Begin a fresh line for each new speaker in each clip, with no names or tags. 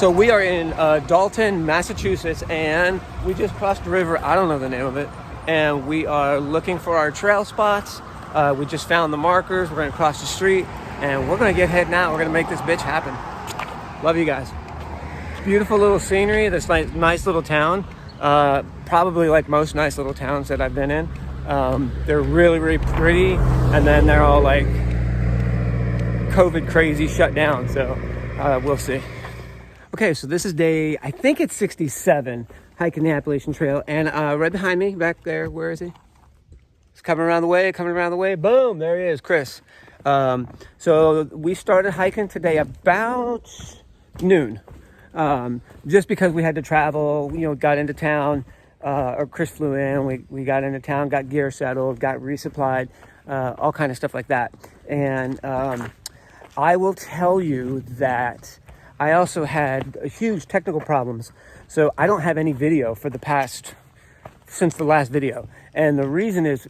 So we are in Dalton, Massachusetts, and we just crossed the river. I don't know the name of it. And we are looking for our trail spots. We just found the markers. We're going to cross the street, and we're going to get heading out. We're going to make this bitch happen. Love you guys. It's beautiful little scenery. This nice little town. Probably like most nice little towns that I've been in. They're really, really pretty. And then they're all like COVID crazy shut down. So we'll see. Okay, so this is day, I think it's 67, hiking the Appalachian Trail. And right behind me, back there, where is he? He's coming around the way. Boom, there he is, Chris. So we started hiking today about noon. Just because we had to travel, got into town, or Chris flew in, we got into town, got gear settled, got resupplied, all kind of stuff like that. And I will tell you that I also had huge technical problems. So I don't have any video since the last video. And the reason is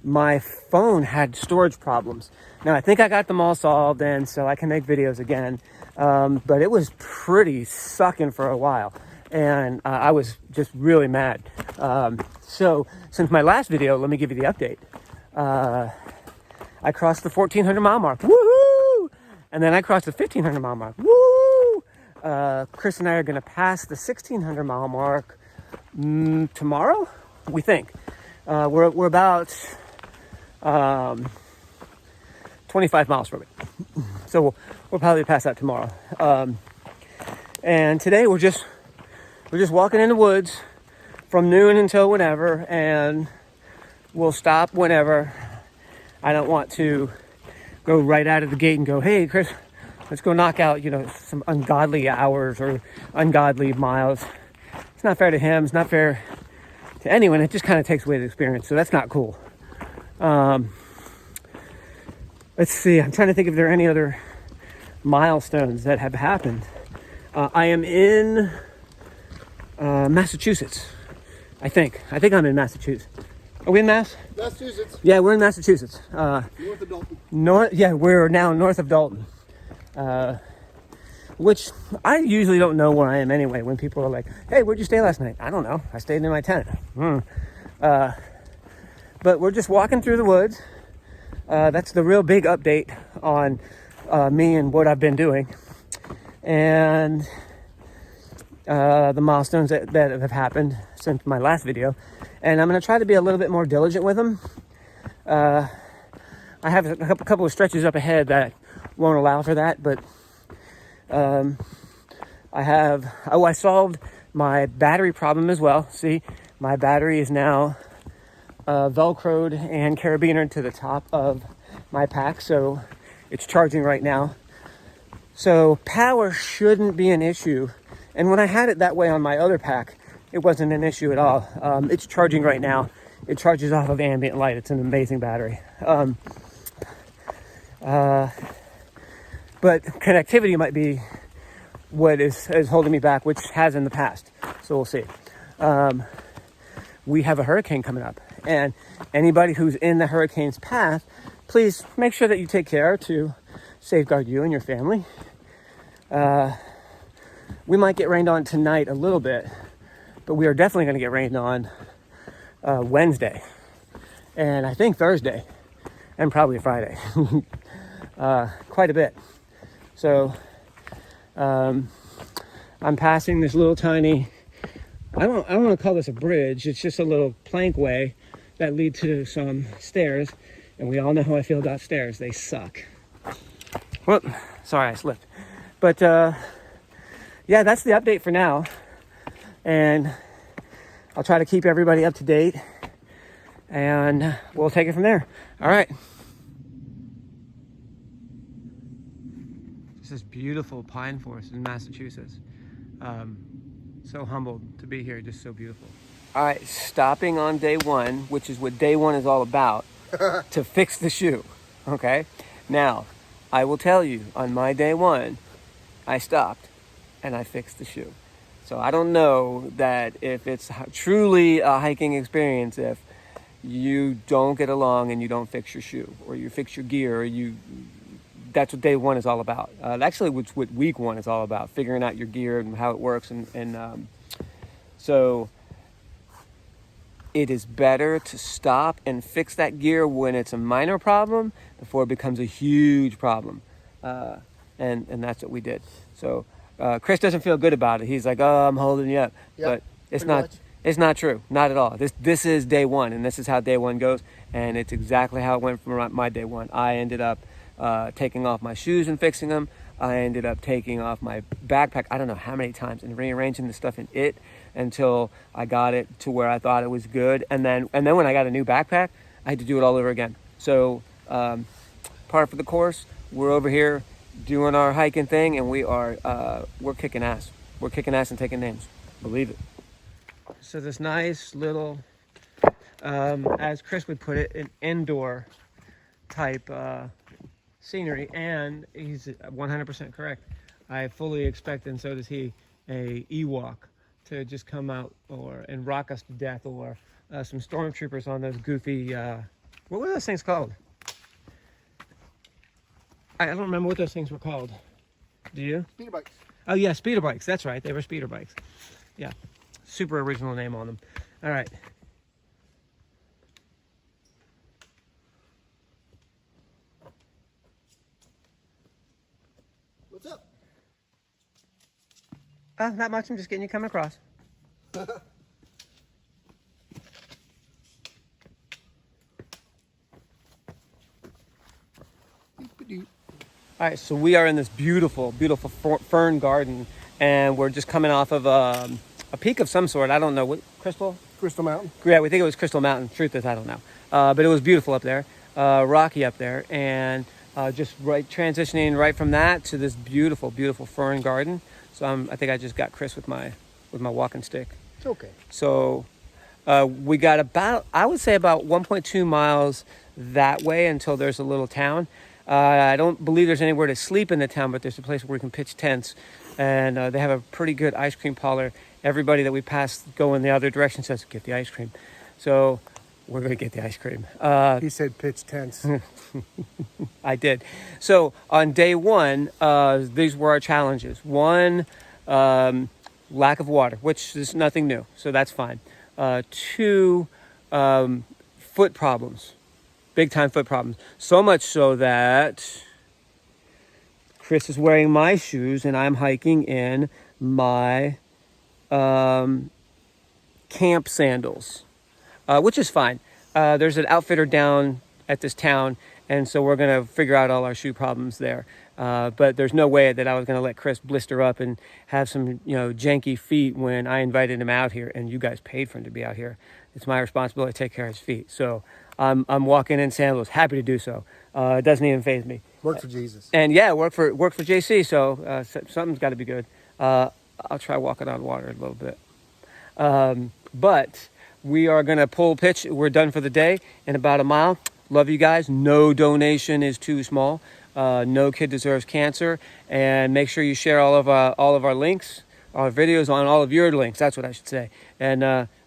my phone had storage problems. Now I think I got them all solved, and so I can make videos again. But it was pretty sucking for a while. And I was just really mad. So since my last video, let me give you the update. I crossed the 1,400 mile mark. Woohoo! And then I crossed the 1,500 mile mark. Woo! Chris and I are going to pass the 1,600 mile mark tomorrow, we think. We're about 25 miles from it. So we'll probably pass that tomorrow. And today we're just walking in the woods from noon until whenever, and we'll stop whenever. I don't want to go right out of the gate and go, hey, Chris, let's go knock out, some ungodly hours or ungodly miles. It's not fair to him. It's not fair to anyone. It just kind of takes away the experience. So that's not cool. Let's see. I'm trying to think if there are any other milestones that have happened. I am in Massachusetts. I think I'm in Massachusetts. Are we in
Massachusetts?
Yeah, we're in Massachusetts.
North of Dalton.
We're now north of Dalton. Which I usually don't know where I am anyway. When people are like, hey, where'd you stay last night? I don't know. I stayed in my tent. But we're just walking through the woods. That's the real big update on me and what I've been doing. And the milestones that have happened since my last video. And I'm going to try to be a little bit more diligent with them. I have a couple of stretches up ahead that won't allow for that, but I solved my battery problem as well. See, my battery is now velcroed and carabinered to the top of my pack, so it's charging right now. So power shouldn't be an issue. And when I had it that way on my other pack, it wasn't an issue at all. It's charging right now. It charges off of ambient light. It's an amazing battery. But connectivity might be what is holding me back, which has in the past. So we'll see. We have a hurricane coming up. And anybody who's in the hurricane's path, please make sure that you take care to safeguard you and your family. We might get rained on tonight a little bit, but we are definitely going to get rained on Wednesday, and I think Thursday, and probably Friday. Quite a bit. So I'm passing this little tiny, I don't want to call this a bridge. It's just a little plankway that lead to some stairs, and we all know how I feel about stairs. They suck. Whoop, sorry, I slipped. But yeah, that's the update for now. And I'll try to keep everybody up to date, and we'll take it from there. All right. This is beautiful pine forest in Massachusetts. So humbled to be here, just so beautiful. All right, stopping on day one, which is what day one is all about, to fix the shoe, okay? Now, I will tell you, on my day one, I stopped and I fixed the shoe. So I don't know that if it's truly a hiking experience if you don't get along and you don't fix your shoe, or you fix your gear, or you that's what day one is all about. Actually, what week one is all about, figuring out your gear and how it works. So it is better to stop and fix that gear when it's a minor problem before it becomes a huge problem. And that's what we did. So Chris doesn't feel good about it. He's like, "Oh, I'm holding you up,"
Yep,
but it's
pretty
not.
much.
It's not true. Not at all. This is day one, and this is how day one goes. And it's exactly how it went from my day one. I ended up taking off my shoes and fixing them. I ended up taking off my backpack, I don't know how many times, and rearranging the stuff in it until I got it to where I thought it was good. And then when I got a new backpack, I had to do it all over again. So par for the course. We're over here doing our hiking thing, and we're kicking ass. We're kicking ass and taking names. Believe it. So this nice little, as Chris would put it, an indoor type scenery, and he's 100% correct. I fully expect, and so does he, a Ewok to just come out and rock us to death, or some stormtroopers on those goofy, what were those things called? I don't remember what those things were called. Do you?
Speeder bikes.
Oh yeah, speeder bikes. That's right. They were speeder bikes. Yeah. Super original name on them. All right.
What's up?
Not much. I'm just getting you coming across. All right, so we are in this beautiful, beautiful fern garden, and we're just coming off of a peak of some sort. I don't know what, Crystal
Mountain.
Yeah, we think it was Crystal Mountain. Truth is, I don't know, but it was beautiful up there, rocky up there, and just transitioning right from that to this beautiful, beautiful fern garden. So I think I just got Chris with my walking stick.
It's okay.
So we got I would say about 1.2 miles that way until there's a little town. I don't believe there's anywhere to sleep in the town, but there's a place where we can pitch tents, and they have a pretty good ice cream parlor. Everybody that we pass going the other direction says, "Get the ice cream." So we're going to get the ice cream.
He said pitch tents.
I did. So on day one, these were our challenges. One, lack of water, which is nothing new, so that's fine. Two, foot problems. Big time foot problems. So much so that Chris is wearing my shoes and I'm hiking in my camp sandals, which is fine. There's an outfitter down at this town, and so we're going to figure out all our shoe problems there. But there's no way that I was going to let Chris blister up and have some, janky feet when I invited him out here, and you guys paid for him to be out here. It's my responsibility to take care of his feet. So I'm walking in sandals, happy to do so. It doesn't even faze me.
Work for Jesus.
And yeah, work for JC. So something's got to be good. I'll try walking on water a little bit. But we are going to pull pitch. We're done for the day in about a mile. Love you guys. No donation is too small. No kid deserves cancer. And make sure you share all of our links, our videos on all of your links. That's what I should say. And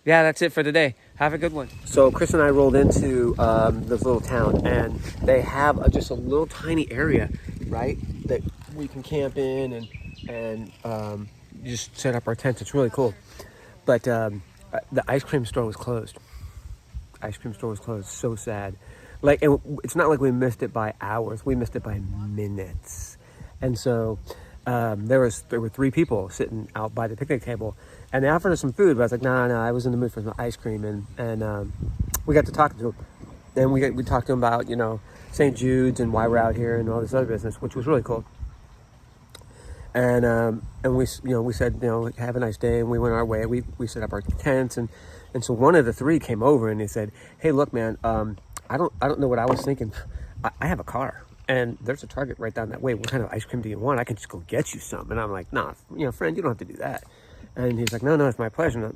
yeah, that's it for today. Have a good one. So Chris and I rolled into this little town, and they have just a little tiny area, right, that we can camp in and just set up our tents. It's really cool. But the ice cream store was closed. So sad. And it's not like we missed it by hours. We missed it by minutes. And so there were 3 people sitting out by the picnic table, and they offered us some food, but I was like, no, I was in the mood for some ice cream, and we got to talk to them, and we talked to them about St. Jude's and why we're out here and all this other business, which was really cool. And we said have a nice day, and we went our way. We set up our tents, and so one of the 3 came over and he said, hey, look, man, I don't know what I was thinking. I have a car, and there's a Target right down that way. What kind of ice cream do you want? I can just go get you some. And I'm like, nah, friend, you don't have to do that. And he's like, no, it's my pleasure.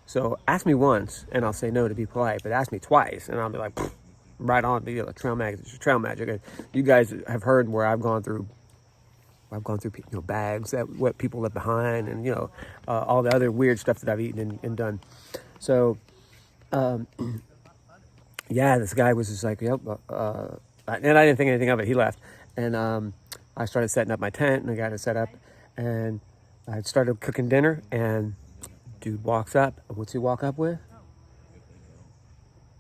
So ask me once, and I'll say no to be polite. But ask me twice, and I'll be like, right on. Trail magic. It's trail magic. And you guys have heard where I've gone through bags that what people left behind, and all the other weird stuff that I've eaten and done. So, yeah, this guy was just like, yep. And I didn't think anything of it. He left. And I started setting up my tent, and I got it set up, and I started cooking dinner, and dude walks up. What's he walk up with?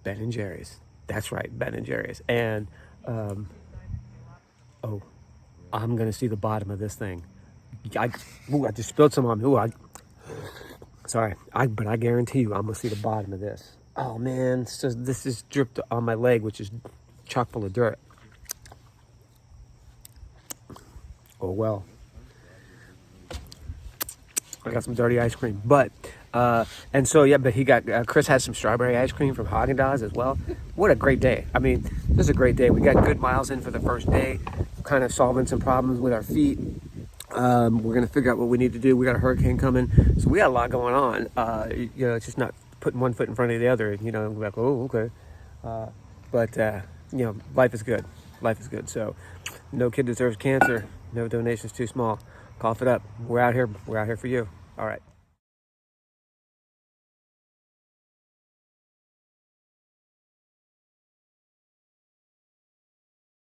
Ben and Jerry's. That's right, Ben and Jerry's. And oh, I'm gonna see the bottom of this thing. I just spilled some on me. Sorry, but I guarantee you, I'm gonna see the bottom of this. Oh man, this is dripped on my leg, which is chock full of dirt. Oh well. I got some dirty ice cream, but and so yeah, but he got Chris had some strawberry ice cream from Haagen-Dazs as well. What a great day! I mean, this is a great day. We got good miles in for the first day, kind of solving some problems with our feet. We're gonna figure out what we need to do. We got a hurricane coming, so we got a lot going on. You know, it's just not putting one foot in front of the other. You know, like, oh, okay. But you know, life is good. Life is good. So, no kid deserves cancer. No donations too small. Cough it up. We're out here. We're out here for you. All right.